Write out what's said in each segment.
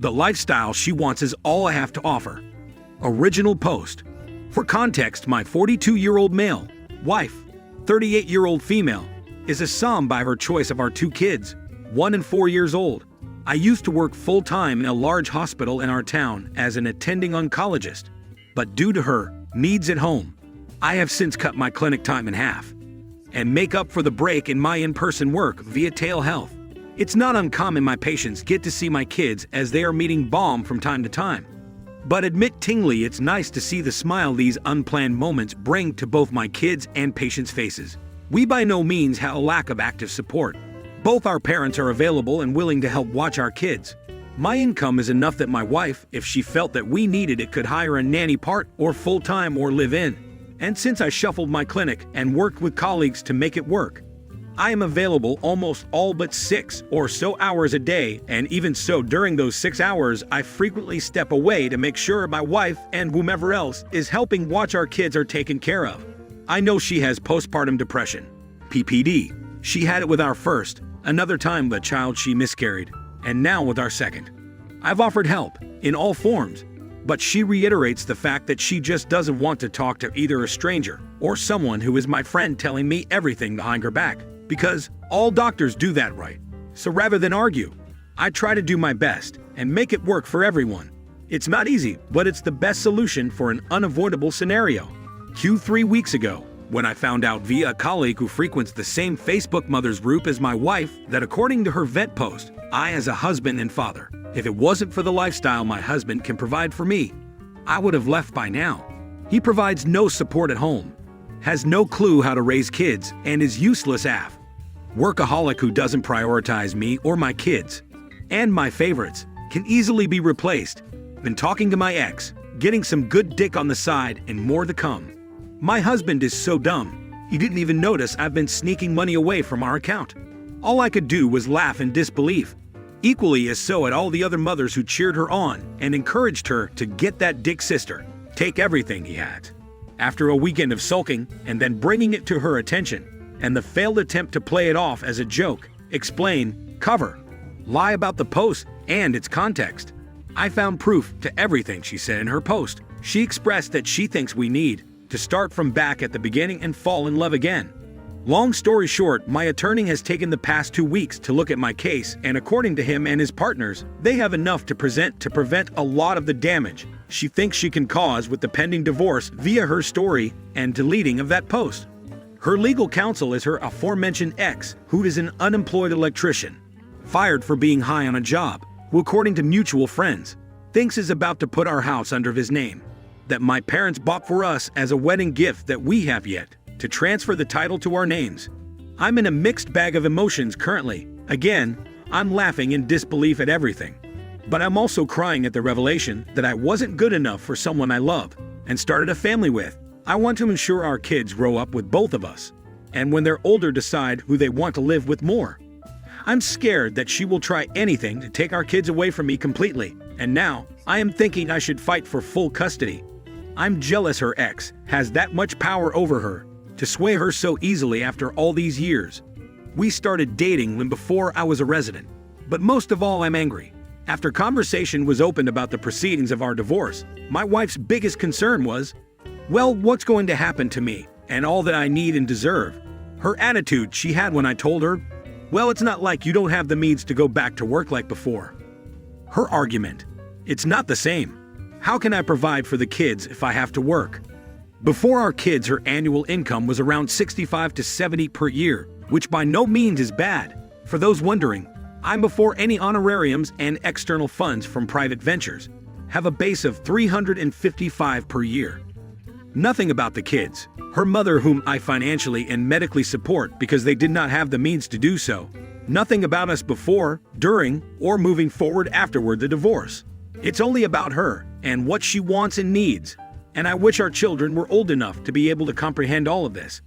The lifestyle she wants is all I have to offer. Original post. For context, my 42-year-old male, wife, 38-year-old female, is a som by her choice of our two kids, 1 and 4 years old. I used to work full-time in a large hospital in our town as an attending oncologist, but due to her needs at home, I have since cut my clinic time in half and make up for the break in my in-person work via telehealth. It's not uncommon my patients get to see my kids as they are meeting bomb from time to time. But admittingly, it's nice to see the smile these unplanned moments bring to both my kids and patients' faces. We by no means have a lack of active support. Both our parents are available and willing to help watch our kids. My income is enough that my wife, if she felt that we needed it, could hire a nanny part or full-time or live in. And since I shuffled my clinic and worked with colleagues to make it work, I am available almost all but 6 or so hours a day, and even so during those 6 hours I frequently step away to make sure my wife and whomever else is helping watch our kids are taken care of. I know she has postpartum depression, PPD. She had it with our first, another time the child she miscarried, and now with our second. I've offered help in all forms, but she reiterates the fact that she just doesn't want to talk to either a stranger or someone who is my friend telling me everything behind her back. Because all doctors do that, right? So rather than argue, I try to do my best and make it work for everyone. It's not easy, but it's the best solution for an unavoidable scenario. 3 weeks ago, when I found out via a colleague who frequents the same Facebook mothers group as my wife that according to her vet post, I as a husband and father, if it wasn't for the lifestyle my husband can provide for me, I would have left by now. He provides no support at home, has no clue how to raise kids, and is useless AF. Workaholic who doesn't prioritize me or my kids. And my favorites can easily be replaced. Been talking to my ex, getting some good dick on the side, and more to come. My husband is so dumb, he didn't even notice I've been sneaking money away from our account. All I could do was laugh in disbelief. Equally as so at all the other mothers who cheered her on and encouraged her to get that dick sister, take everything he had. After a weekend of sulking and then bringing it to her attention, and the failed attempt to play it off as a joke, explain, cover, lie about the post and its context, I found proof to everything she said in her post. She expressed that she thinks we need to start from back at the beginning and fall in love again. Long story short, my attorney has taken the past 2 weeks to look at my case, and according to him and his partners, they have enough to present to prevent a lot of the damage she thinks she can cause with the pending divorce via her story and deleting of that post. Her legal counsel is her aforementioned ex, who is an unemployed electrician, fired for being high on a job, who according to mutual friends, thinks is about to put our house under his name, that my parents bought for us as a wedding gift that we have yet to transfer the title to our names. I'm in a mixed bag of emotions currently. Again, I'm laughing in disbelief at everything. But I'm also crying at the revelation that I wasn't good enough for someone I love and started a family with. I want to ensure our kids grow up with both of us, and when they're older decide who they want to live with more. I'm scared that she will try anything to take our kids away from me completely, and now I am thinking I should fight for full custody. I'm jealous her ex has that much power over her to sway her so easily after all these years. We started dating when before I was a resident, but most of all I'm angry. After conversation was opened about the proceedings of our divorce, my wife's biggest concern was, well, what's going to happen to me and all that I need and deserve? Her attitude she had when I told her, well, it's not like you don't have the means to go back to work like before. Her argument, it's not the same. How can I provide for the kids if I have to work? Before our kids, her annual income was around 65 to 70 per year, which by no means is bad. For those wondering, I'm before any honorariums and external funds from private ventures, have a base of 355 per year. Nothing about the kids, her mother whom I financially and medically support because they did not have the means to do so. Nothing about us before, during, or moving forward afterward the divorce. It's only about her and what she wants and needs, and I wish our children were old enough to be able to comprehend all of this.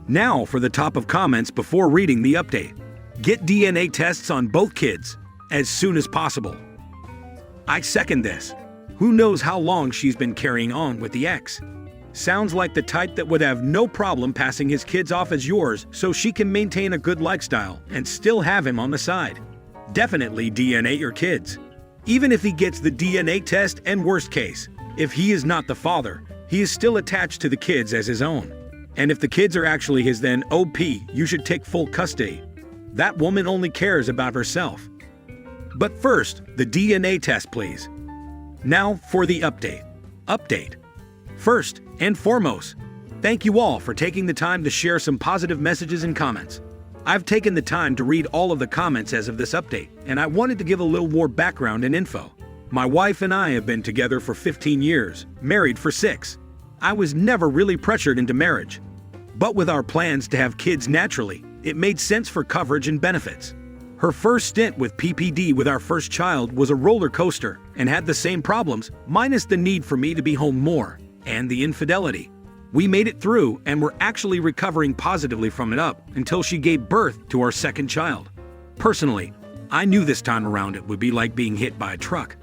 Now for the top of comments before reading the update. Get DNA tests on both kids as soon as possible. I second this. Who knows how long she's been carrying on with the ex? Sounds like the type that would have no problem passing his kids off as yours so she can maintain a good lifestyle and still have him on the side. Definitely DNA your kids. Even if he gets the DNA test, and worst case, if he is not the father, he is still attached to the kids as his own. And if the kids are actually his, then OP, you should take full custody. That woman only cares about herself. But first, the DNA test, please. Now for the update. First and foremost, thank you all for taking the time to share some positive messages and comments. I've taken the time to read all of the comments as of this update, and I wanted to give a little more background and info. My wife and I have been together for 15 years, married for 6. I was never really pressured into marriage. But with our plans to have kids naturally, it made sense for coverage and benefits. Her first stint with PPD with our first child was a roller coaster and had the same problems, minus the need for me to be home more, and the infidelity. We made it through and were actually recovering positively from it up until she gave birth to our second child. Personally, I knew this time around it would be like being hit by a truck.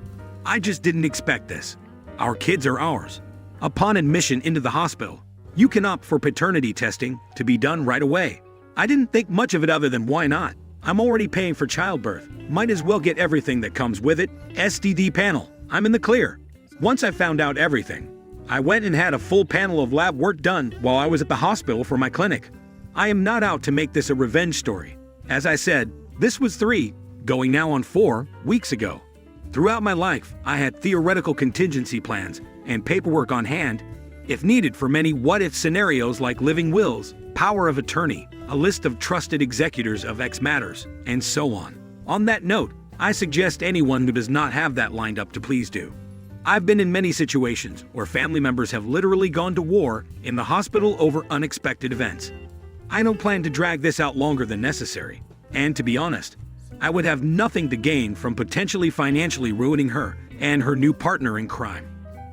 I just didn't expect this. Our kids are ours. Upon admission into the hospital, you can opt for paternity testing to be done right away. I didn't think much of it other than why not? I'm already paying for childbirth. Might as well get everything that comes with it. STD panel. I'm in the clear. Once I found out everything, I went and had a full panel of lab work done while I was at the hospital for my clinic. I am not out to make this a revenge story. As I said, this was 3, going now on 4, weeks ago. Throughout my life, I had theoretical contingency plans and paperwork on hand, if needed, for many what-if scenarios like living wills, power of attorney, a list of trusted executors of X matters, and so on. On that note, I suggest anyone who does not have that lined up to please do. I've been in many situations where family members have literally gone to war in the hospital over unexpected events. I don't plan to drag this out longer than necessary, and to be honest, I would have nothing to gain from potentially financially ruining her and her new partner in crime.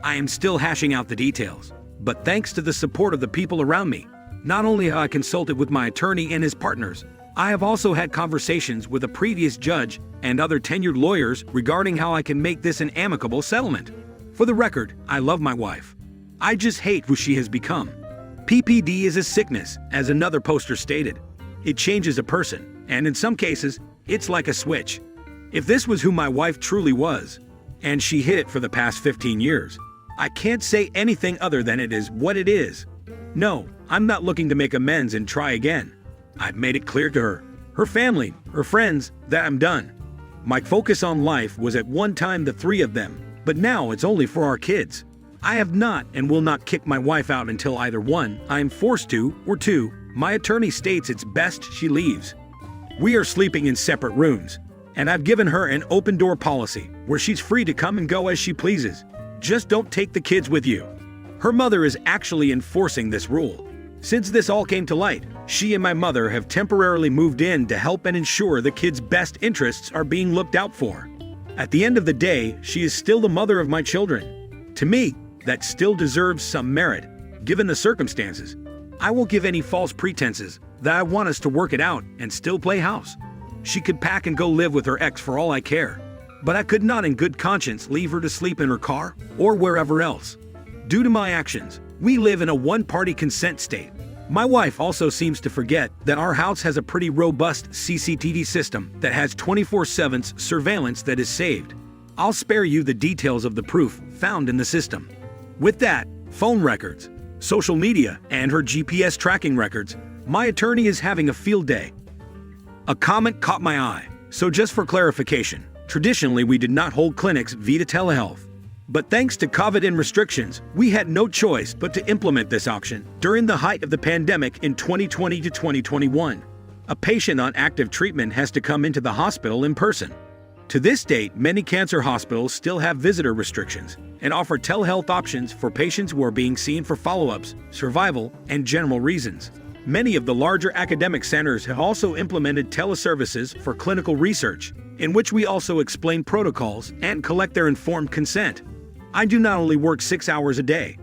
I am still hashing out the details, but thanks to the support of the people around me, not only have I consulted with my attorney and his partners, I have also had conversations with a previous judge and other tenured lawyers regarding how I can make this an amicable settlement. For the record, I love my wife. I just hate who she has become. PPD is a sickness, as another poster stated. It changes a person, and in some cases, it's like a switch. If this was who my wife truly was, and she hid it for the past 15 years, I can't say anything other than it is what it is. No, I'm not looking to make amends and try again. I've made it clear to her, her family, her friends, that I'm done. My focus on life was at one time the 3 of them, but now it's only for our kids. I have not and will not kick my wife out until either 1, I am forced to, or 2, my attorney states it's best she leaves. We are sleeping in separate rooms, and I've given her an open door policy where she's free to come and go as she pleases. Just don't take the kids with you. Her mother is actually enforcing this rule. Since this all came to light, she and my mother have temporarily moved in to help and ensure the kids' best interests are being looked out for. At the end of the day, she is still the mother of my children. To me, that still deserves some merit, given the circumstances. I won't give any false pretenses that I want us to work it out and still play house. She could pack and go live with her ex for all I care, but I could not in good conscience leave her to sleep in her car or wherever else. Due to my actions, we live in a one-party consent state. My wife also seems to forget that our house has a pretty robust CCTV system that has 24/7 surveillance that is saved. I'll spare you the details of the proof found in the system. With that, phone records, social media, and her GPS tracking records, my attorney is having a field day. A comment caught my eye, so just for clarification, traditionally we did not hold clinics via telehealth. But thanks to COVID and restrictions, we had no choice but to implement this option during the height of the pandemic in 2020 to 2021. A patient on active treatment has to come into the hospital in person. To this date, many cancer hospitals still have visitor restrictions and offer telehealth options for patients who are being seen for follow-ups, survival, and general reasons. Many of the larger academic centers have also implemented teleservices for clinical research, in which we also explain protocols and collect their informed consent. I do not only work 6 hours a day.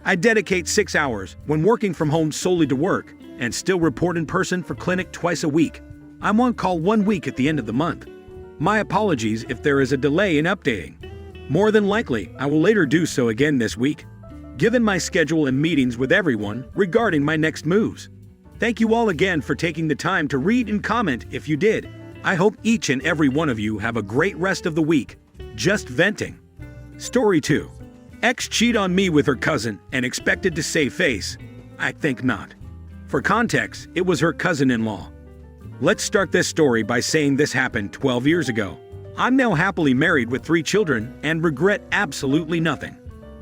I dedicate 6 hours when working from home solely to work and still report in person for clinic twice a week. I'm on call 1 week at the end of the month. My apologies if there is a delay in updating. More than likely, I will later do so again this week, given my schedule and meetings with everyone regarding my next moves. Thank you all again for taking the time to read and comment if you did. I hope each and every one of you have a great rest of the week. Just venting. Story 2. Ex cheat on me with her cousin and expected to save face. I think not. For context, it was her cousin-in-law. Let's start this story by saying this happened 12 years ago. I'm now happily married with 3 children and regret absolutely nothing.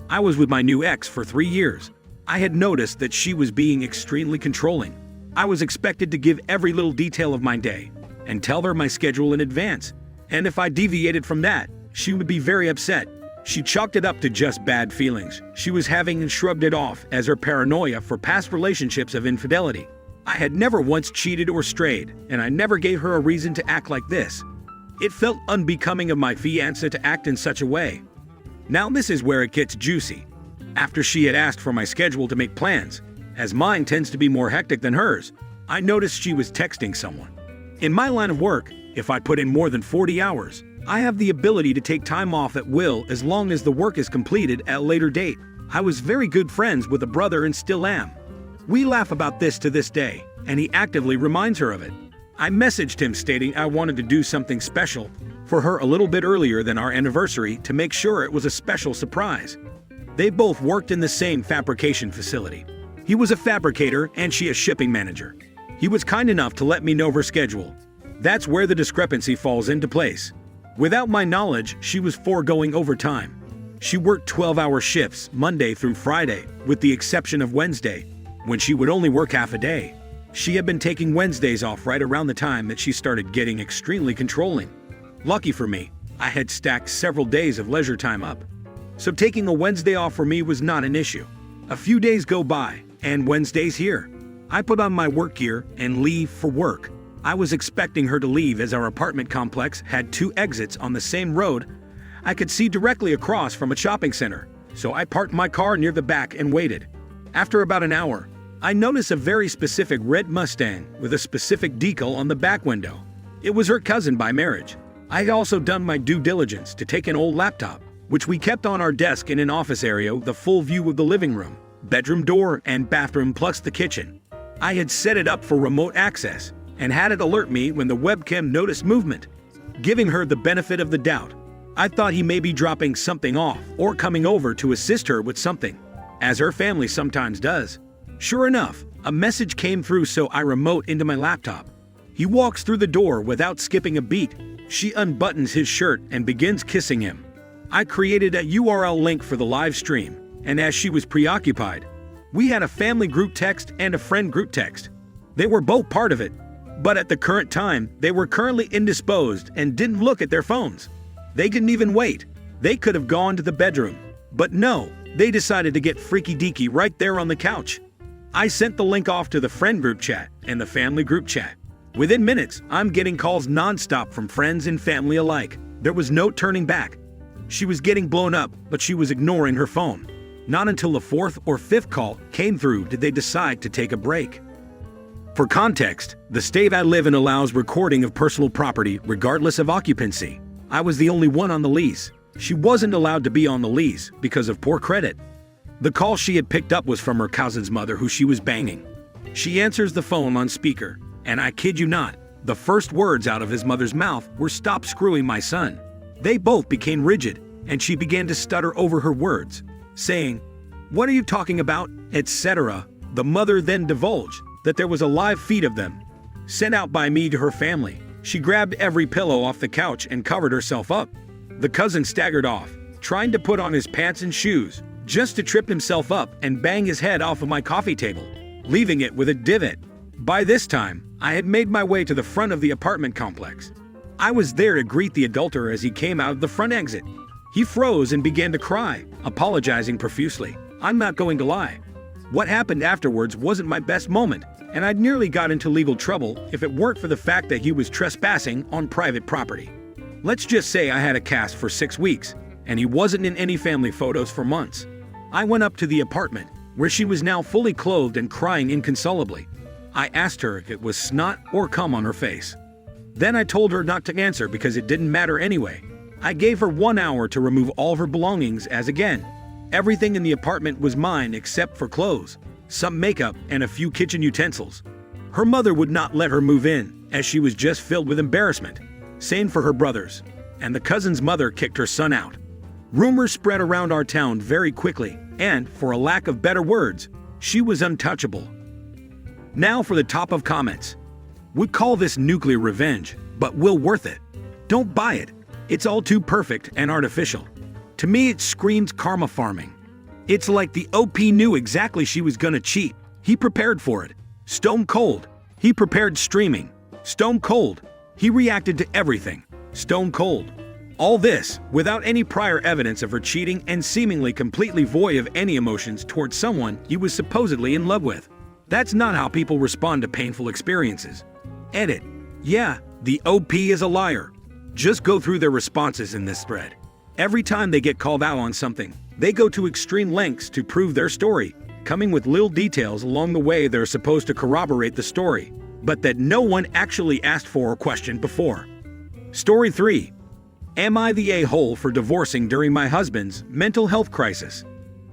I was with my new ex for 3 years. I had noticed that she was being extremely controlling. I was expected to give every little detail of my day and tell her my schedule in advance. And if I deviated from that, she would be very upset. She chalked it up to just bad feelings she was having and shrugged it off as her paranoia for past relationships of infidelity. I had never once cheated or strayed, and I never gave her a reason to act like this. It felt unbecoming of my fiancé to act in such a way. Now this is where it gets juicy. After she had asked for my schedule to make plans, as mine tends to be more hectic than hers, I noticed she was texting someone. In my line of work, if I put in more than 40 hours, I have the ability to take time off at will as long as the work is completed at a later date. I was very good friends with a brother and still am. We laugh about this to this day, and he actively reminds her of it. I messaged him stating I wanted to do something special for her a little bit earlier than our anniversary to make sure it was a special surprise. They both worked in the same fabrication facility. He was a fabricator and she a shipping manager. He was kind enough to let me know her schedule. That's where the discrepancy falls into place. Without my knowledge, she was foregoing overtime. She worked 12-hour shifts Monday through Friday, with the exception of Wednesday, when she would only work half a day. She had been taking Wednesdays off right around the time that she started getting extremely controlling. Lucky for me, I had stacked several days of leisure time up, so taking a Wednesday off for me was not an issue. A few days go by, and Wednesday's here. I put on my work gear and leave for work. I was expecting her to leave as our apartment complex had 2 exits on the same road I could see directly across from a shopping center, so I parked my car near the back and waited. After about an hour, I noticed a very specific red Mustang with a specific decal on the back window. It was her cousin by marriage. I had also done my due diligence to take an old laptop, which we kept on our desk in an office area with a full view of the living room, bedroom door, and bathroom plus the kitchen. I had set it up for remote access and had it alert me when the webcam noticed movement. Giving her the benefit of the doubt, I thought he may be dropping something off or coming over to assist her with something, as her family sometimes does. Sure enough, a message came through, so I remote into my laptop. He walks through the door without skipping a beat. She unbuttons his shirt and begins kissing him. I created a URL link for the live stream, and as she was preoccupied, we had a family group text and a friend group text. They were both part of it, but at the current time, they were currently indisposed and didn't look at their phones. They didn't even wait. They could have gone to the bedroom. But no, they decided to get freaky-deaky right there on the couch. I sent the link off to the friend group chat and the family group chat. Within minutes, I'm getting calls nonstop from friends and family alike. There was no turning back. She was getting blown up, but she was ignoring her phone. Not until the 4th or 5th call came through did they decide to take a break. For context, the state I live in allows recording of personal property regardless of occupancy. I was the only one on the lease. She wasn't allowed to be on the lease because of poor credit. The call she had picked up was from her cousin's mother, who she was banging. She answers the phone on speaker, and I kid you not, the first words out of his mother's mouth were, "Stop screwing my son." They both became rigid, and she began to stutter over her words, saying, "What are you talking about?" etc. The mother then divulged that there was a live feed of them, sent out by me to her family. She grabbed every pillow off the couch and covered herself up. The cousin staggered off, trying to put on his pants and shoes, just to trip himself up and bang his head off of my coffee table, leaving it with a divot. By this time, I had made my way to the front of the apartment complex. I was there to greet the adulterer as he came out of the front exit. He froze and began to cry, apologizing profusely. I'm not going to lie. What happened afterwards wasn't my best moment, and I'd nearly got into legal trouble if it weren't for the fact that he was trespassing on private property. Let's just say I had a cast for 6 weeks, and he wasn't in any family photos for months. I went up to the apartment, where she was now fully clothed and crying inconsolably. I asked her if it was snot or cum on her face. Then I told her not to answer because it didn't matter anyway. I gave her 1 hour to remove all of her belongings, as again, everything in the apartment was mine except for clothes, some makeup, and a few kitchen utensils. Her mother would not let her move in, as she was just filled with embarrassment. Same for her brothers. and the cousin's mother kicked her son out. Rumors spread around our town very quickly, and, for a lack of better words, she was untouchable. Now for the top of comments. Would call this nuclear revenge, but will worth it. Don't buy it. It's all too perfect and artificial. To me, it screams karma farming. It's like the OP knew exactly she was gonna cheat. He prepared for it. Stone cold. He prepared streaming. Stone cold. He reacted to everything. Stone cold. All this without any prior evidence of her cheating and seemingly completely void of any emotions towards someone he was supposedly in love with. That's not how people respond to painful experiences. Edit. Yeah, the OP is a liar. Just go through their responses in this thread. Every time they get called out on something, they go to extreme lengths to prove their story, coming with little details along the way that are supposed to corroborate the story, but that no one actually asked for or questioned before. Story 3. Am I the a-hole for divorcing during my husband's mental health crisis?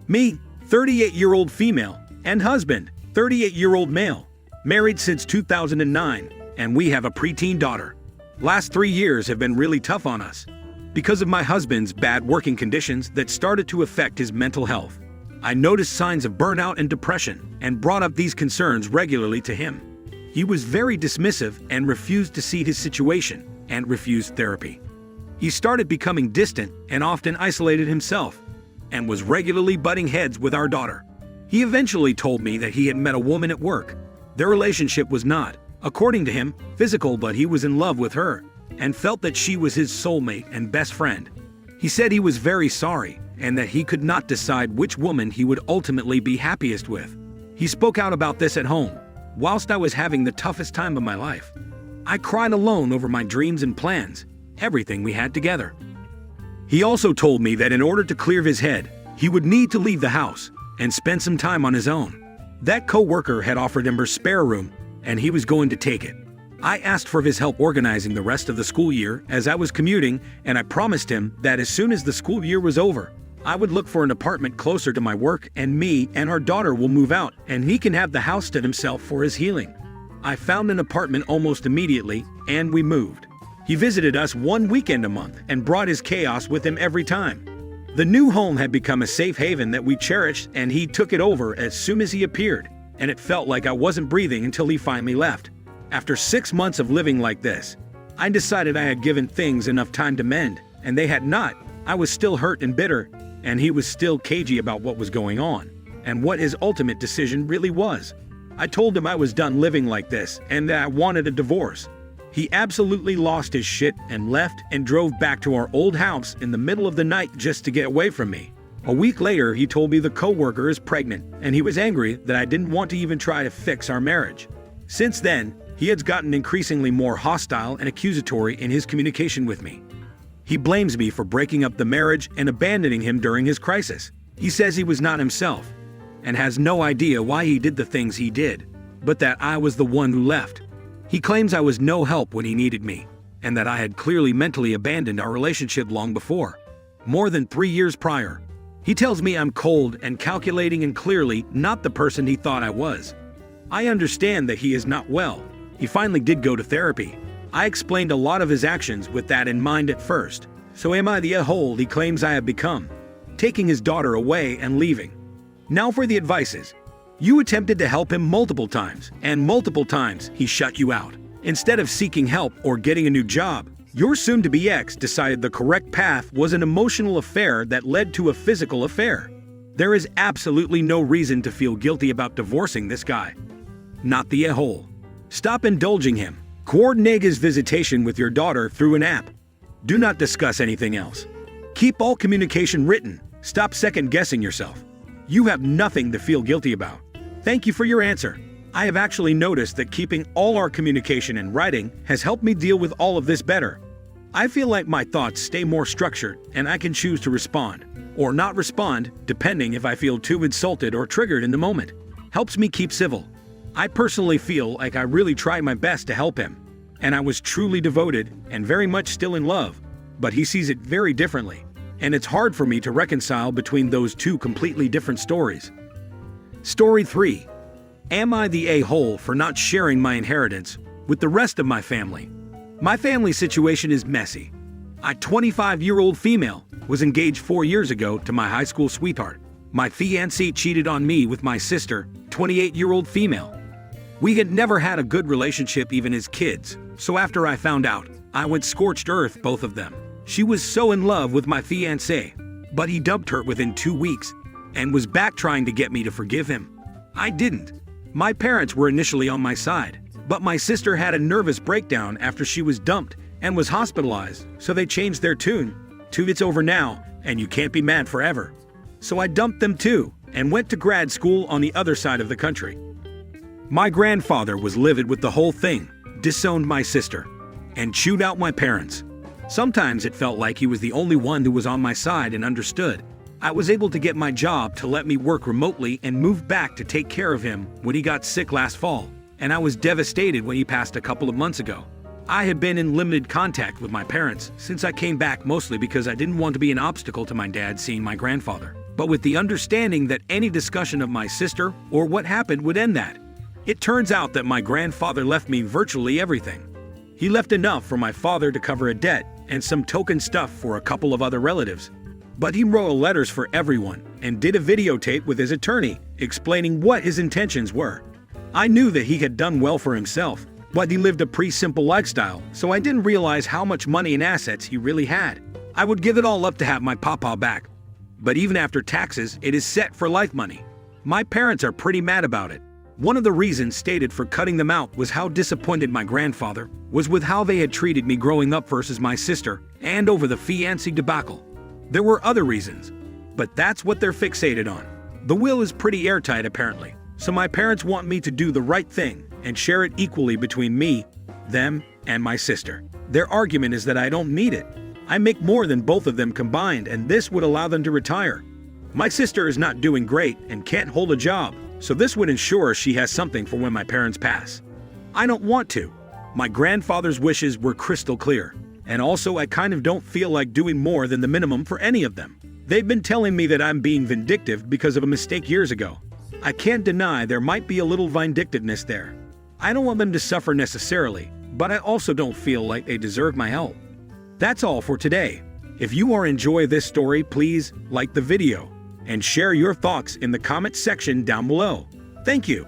Me, 38-year-old female, and husband, 38-year-old male, married since 2009, and we have a preteen daughter. Last 3 years have been really tough on us because of my husband's bad working conditions that started to affect his mental health. I noticed signs of burnout and depression and brought up these concerns regularly to him. He was very dismissive and refused to see his situation and refused therapy. He started becoming distant and often isolated himself and was regularly butting heads with our daughter. He eventually told me that he had met a woman at work. Their relationship was not, according to him, physical, but he was in love with her and felt that she was his soulmate and best friend. He said he was very sorry and that he could not decide which woman he would ultimately be happiest with. He spoke out about this at home, whilst I was having the toughest time of my life. I cried alone over my dreams and plans, everything we had together. He also told me that in order to clear his head, he would need to leave the house and spend some time on his own. That co-worker had offered him her spare room, and he was going to take it. I asked for his help organizing the rest of the school year as I was commuting, and I promised him that as soon as the school year was over, I would look for an apartment closer to my work, and me and our daughter will move out, and he can have the house to himself for his healing. I found an apartment almost immediately, and we moved. He visited us one weekend a month and brought his chaos with him every time. The new home had become a safe haven that we cherished, and he took it over as soon as he appeared, and it felt like I wasn't breathing until he finally left. After 6 months of living like this, I decided I had given things enough time to mend, and they had not. I was still hurt and bitter, and he was still cagey about what was going on, and what his ultimate decision really was. I told him I was done living like this, and that I wanted a divorce. He absolutely lost his shit and left and drove back to our old house in the middle of the night just to get away from me. A week later, he told me the coworker is pregnant, and he was angry that I didn't want to even try to fix our marriage. Since then, he has gotten increasingly more hostile and accusatory in his communication with me. He blames me for breaking up the marriage and abandoning him during his crisis. He says he was not himself and has no idea why he did the things he did, but that I was the one who left. He claims I was no help when he needed me, and that I had clearly mentally abandoned our relationship long before, more than 3 years prior. He tells me I'm cold and calculating and clearly not the person he thought I was. I understand that he is not well. He finally did go to therapy. I explained a lot of his actions with that in mind at first. So am I the a-hole he claims I have become, taking his daughter away and leaving? Now for the advices. You attempted to help him multiple times, and multiple times he shut you out. Instead of seeking help or getting a new job, your soon-to-be ex decided the correct path was an emotional affair that led to a physical affair. There is absolutely no reason to feel guilty about divorcing this guy. Not the a-hole. Stop indulging him. Coordinate his visitation with your daughter through an app. Do not discuss anything else. Keep all communication written. Stop second-guessing yourself. You have nothing to feel guilty about. Thank you for your answer. I have actually noticed that keeping all our communication in writing has helped me deal with all of this better. I feel like my thoughts stay more structured and I can choose to respond or not respond depending if I feel too insulted or triggered in the moment. Helps me keep civil. I personally feel like I really tried my best to help him, and I was truly devoted and very much still in love, but he sees it very differently, and it's hard for me to reconcile between those two completely different stories. Story 3. Am I the a-hole for not sharing my inheritance with the rest of my family? My family situation is messy. A 25-year-old female was engaged 4 years ago to my high school sweetheart. My fiancé cheated on me with my sister, 28-year-old female. We had never had a good relationship even as kids, so after I found out, I went scorched earth both of them. She was so in love with my fiancé, but he dumped her within 2 weeks and was back trying to get me to forgive him. I didn't. My parents were initially on my side, but my sister had a nervous breakdown after she was dumped and was hospitalized, so they changed their tune to "It's over now and you can't be mad forever." So I dumped them too and went to grad school on the other side of the country. My grandfather was livid with the whole thing, disowned my sister, and chewed out my parents. Sometimes it felt like he was the only one who was on my side and understood. I was able to get my job to let me work remotely and moved back to take care of him when he got sick last fall, and I was devastated when he passed a couple of months ago. I had been in limited contact with my parents since I came back, mostly because I didn't want to be an obstacle to my dad seeing my grandfather, but with the understanding that any discussion of my sister or what happened would end that. It turns out that my grandfather left me virtually everything. He left enough for my father to cover a debt and some token stuff for a couple of other relatives. But he wrote letters for everyone and did a videotape with his attorney explaining what his intentions were. I knew that he had done well for himself, but he lived a pretty simple lifestyle, so I didn't realize how much money and assets he really had. I would give it all up to have my papa back. But even after taxes, it is set for life money. My parents are pretty mad about it. One of the reasons stated for cutting them out was how disappointed my grandfather was with how they had treated me growing up versus my sister, and over the fiancé debacle. There were other reasons, but that's what they're fixated on. The will is pretty airtight apparently, so my parents want me to do the right thing and share it equally between me, them, and my sister. Their argument is that I don't need it. I make more than both of them combined, and this would allow them to retire. My sister is not doing great and can't hold a job, so this would ensure she has something for when my parents pass. I don't want to. My grandfather's wishes were crystal clear, and also I kind of don't feel like doing more than the minimum for any of them. They've been telling me that I'm being vindictive because of a mistake years ago. I can't deny there might be a little vindictiveness there. I don't want them to suffer necessarily, but I also don't feel like they deserve my help. That's all for today. If you are enjoying this story, please like the video and share your thoughts in the comment section down below. Thank you.